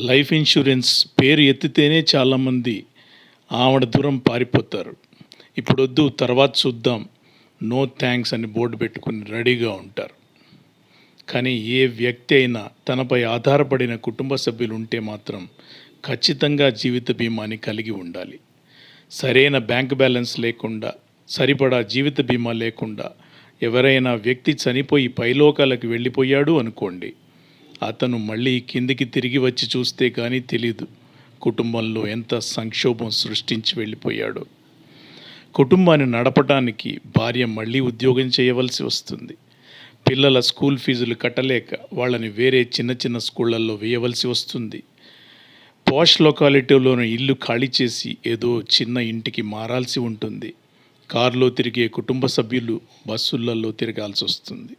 Life insurance పేరు ఎత్తితేనే చాలామంది ఆవిడ దూరం పారిపోతారు. ఇప్పుడొద్దు తర్వాత చూద్దాం, నో థ్యాంక్స్ అని బోర్డు పెట్టుకుని రెడీగా ఉంటారు. కానీ ఏ వ్యక్తి అయినా తనపై ఆధారపడిన కుటుంబ సభ్యులు ఉంటే మాత్రం ఖచ్చితంగా జీవిత బీమాని కలిగి ఉండాలి. సరైన బ్యాంక్ బ్యాలెన్స్ లేకుండా, సరిపడా జీవిత బీమా లేకుండా ఎవరైనా వ్యక్తి చనిపోయి పైలోకాలకు వెళ్ళిపోయాడు అనుకోండి, అతను మళ్ళీ కిందికి తిరిగి వచ్చి చూస్తే కానీ తెలీదు కుటుంబంలో ఎంత సంక్షోభం సృష్టించి వెళ్ళిపోయాడో. కుటుంబాన్ని నడపడానికి భార్య మళ్ళీ ఉద్యోగం చేయవలసి వస్తుంది. పిల్లల స్కూల్ ఫీజులు కట్టలేక వాళ్ళని వేరే చిన్న చిన్న స్కూళ్ళల్లో వేయవలసి వస్తుంది. పాష్ లొకాలిటీలోని ఇల్లు ఖాళీ చేసి ఏదో చిన్న ఇంటికి మారాల్సి ఉంటుంది. కారులో తిరిగే కుటుంబ సభ్యులు బస్సులలో తిరగాల్సి వస్తుంది.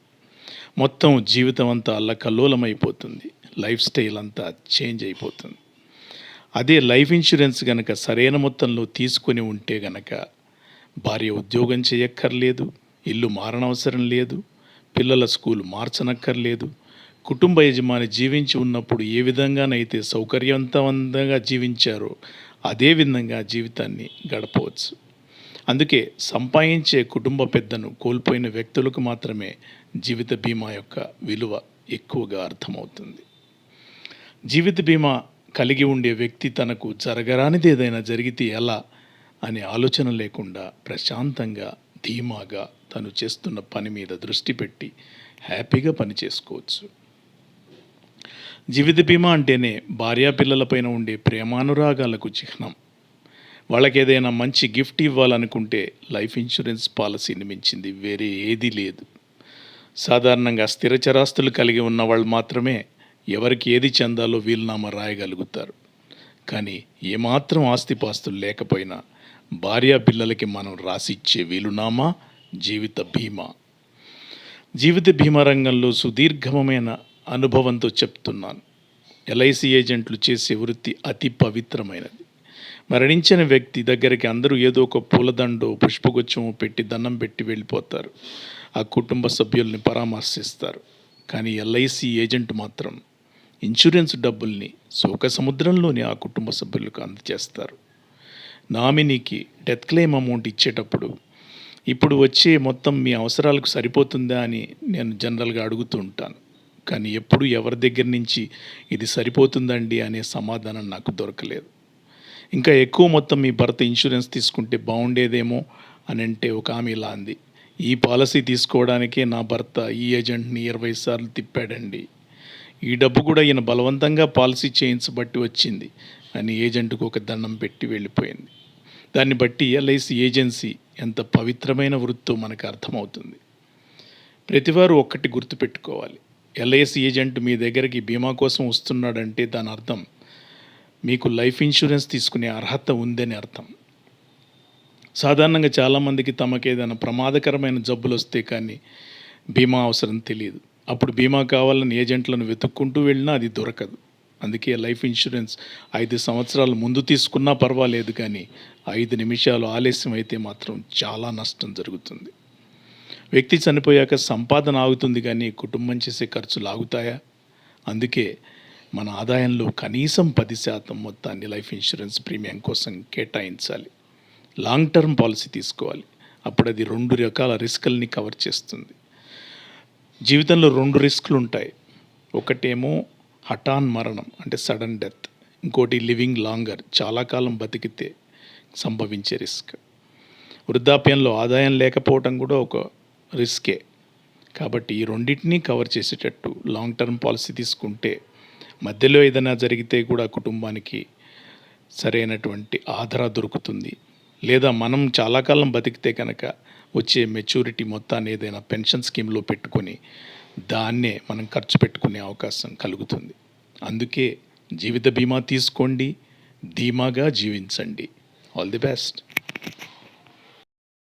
మొత్తం జీవితం అంతా అల్లకల్లోలమైపోతుంది. లైఫ్ స్టైల్ అంతా చేంజ్ అయిపోతుంది. అదే లైఫ్ ఇన్సూరెన్స్ గనక సరైన మొత్తంలో తీసుకొని ఉంటే గనక భార్య ఉద్యోగం చేయక్కర్లేదు, ఇల్లు మారనవసరం లేదు, పిల్లల స్కూల్ మార్చనక్కర్లేదు. కుటుంబ యజమాని జీవించి ఉన్నప్పుడు ఏ విధంగానైతే సౌకర్యవంతంగా జీవించారో అదే విధంగా జీవితాన్ని గడపవచ్చు. అందుకే సంపాదించే కుటుంబ పెద్దను కోల్పోయిన వ్యక్తులకు మాత్రమే జీవిత బీమా యొక్క విలువ ఎక్కువగా అర్థమవుతుంది. జీవిత బీమా కలిగి ఉండే వ్యక్తి తనకు జరగరానిది ఏదైనా జరిగితే ఎలా అనే ఆలోచన లేకుండా ప్రశాంతంగా, ధీమాగా తను చేస్తున్న పని మీద దృష్టి పెట్టి హ్యాపీగా పని చేసుకోవచ్చు. జీవిత బీమా అంటేనే భార్యాపిల్లలపైన ఉండే ప్రేమానురాగాలకు చిహ్నం. వాళ్ళకి ఏదైనా మంచి గిఫ్ట్ ఇవ్వాలనుకుంటే లైఫ్ ఇన్సూరెన్స్ పాలసీని మించింది వేరే ఏదీ లేదు. సాధారణంగా స్థిర చరాస్తులు కలిగి ఉన్న వాళ్ళు మాత్రమే ఎవరికి ఏది చెందాలో వీలునామా రాయగలుగుతారు. కానీ ఏమాత్రం ఆస్తిపాస్తులు లేకపోయినా భార్యా పిల్లలకి మనం రాసిచ్చే వీలునామా జీవిత బీమా. జీవిత బీమా రంగంలో సుదీర్ఘమైన అనుభవంతో చెప్తున్నాను. ఎల్ఐసి ఏజెంట్లు చేసే వృత్తి అతి పవిత్రమైనది. మరణించిన వ్యక్తి దగ్గరికి అందరూ ఏదో ఒక పూలదండో పుష్పగుచ్చమో పెట్టి దండం పెట్టి వెళ్ళిపోతారు. ఆ కుటుంబ సభ్యుల్ని పరామర్శిస్తారు. కానీ ఎల్ఐసి ఏజెంట్ మాత్రం ఇన్సూరెన్స్ డబ్బుల్ని శోక సముద్రంలోనే ఆ కుటుంబ సభ్యులకు అందజేస్తారు. నామినీకి డెత్ క్లెయిమ్ అమౌంట్ ఇచ్చేటప్పుడు ఇప్పుడు వచ్చే మొత్తం మీ అవసరాలకు సరిపోతుందా అని నేను జనరల్గా అడుగుతూ ఉంటాను. కానీ ఎప్పుడు ఎవరి దగ్గర నుంచి ఇది సరిపోతుందండి అనే సమాధానం నాకు దొరకలేదు. ఇంకా ఎక్కువ మొత్తం మీ భర్త ఇన్సూరెన్స్ తీసుకుంటే బాగుండేదేమో అని అంటే ఒక ఆమె ఇలా అంది, ఈ పాలసీ తీసుకోవడానికే నా భర్త ఈ ఏజెంట్ని 20 సార్లు తిప్పాడండి. ఈ డబ్బు కూడా ఈయన బలవంతంగా పాలసీ చేయించబట్టి వచ్చింది అని ఏజెంట్కు ఒక దండం పెట్టి వెళ్ళిపోయింది. దాన్ని బట్టి ఎల్ఐసి ఏజెన్సీ ఎంత పవిత్రమైన వృత్తో మనకు అర్థమవుతుంది. ప్రతివారు ఒక్కటి గుర్తుపెట్టుకోవాలి, ఎల్ఐసి ఏజెంట్ మీ దగ్గరికి బీమా కోసం వస్తున్నాడంటే దాని అర్థం మీకు లైఫ్ ఇన్సూరెన్స్ తీసుకునే అర్హత ఉందని అర్థం. సాధారణంగా చాలామందికి తమకు ఏదైనా ప్రమాదకరమైన జబ్బులు వస్తే కానీ బీమా అవసరం తెలియదు. అప్పుడు బీమా కావాలని ఏజెంట్లను వెతుక్కుంటూ వెళ్ళినా అది దొరకదు. అందుకే లైఫ్ ఇన్సూరెన్స్ 5 సంవత్సరాల ముందు తీసుకున్నా పర్వాలేదు, కానీ 5 నిమిషాలు ఆలస్యం అయితే మాత్రం చాలా నష్టం జరుగుతుంది. వ్యక్తి చనిపోయాక సంపాదన ఆగుతుంది, కానీ కుటుంబం చేసే ఖర్చులు ఆగుతాయా? అందుకే మన ఆదాయంలో కనీసం 10% మొత్తాన్ని లైఫ్ ఇన్సూరెన్స్ ప్రీమియం కోసం కేటాయించాలి. లాంగ్ టర్మ్ పాలసీ తీసుకోవాలి. అప్పుడు అది 2 రకాల రిస్కుల్ని కవర్ చేస్తుంది. జీవితంలో 2 రిస్కులు ఉంటాయి. ఒకటేమో హఠాన్ మరణం అంటే సడన్ డెత్, ఇంకోటి లివింగ్ లాంగర్ చాలా కాలం బతికితే సంభవించే రిస్క్. వృద్ధాప్యంలో ఆదాయం లేకపోవటం కూడా ఒక రిస్కే. కాబట్టి ఈ రెండింటినీ కవర్ చేసేటట్టు లాంగ్ టర్మ్ పాలసీ తీసుకుంటే మధ్యలో ఏదైనా జరిగితే కూడా కుటుంబానికి సరైనటువంటి ఆదర దొరుకుతుంది. లేదా మనం చాలా కాలం బతికితే కనుక వచ్చే మెచ్యూరిటీ మొత్తాన్ని ఏదైనా పెన్షన్ స్కీమ్లో పెట్టుకొని దాన్నే మనం ఖర్చు పెట్టుకునే అవకాశం కలుగుతుంది. అందుకే జీవిత బీమా తీసుకోండి, ధీమాగా జీవించండి. All the best.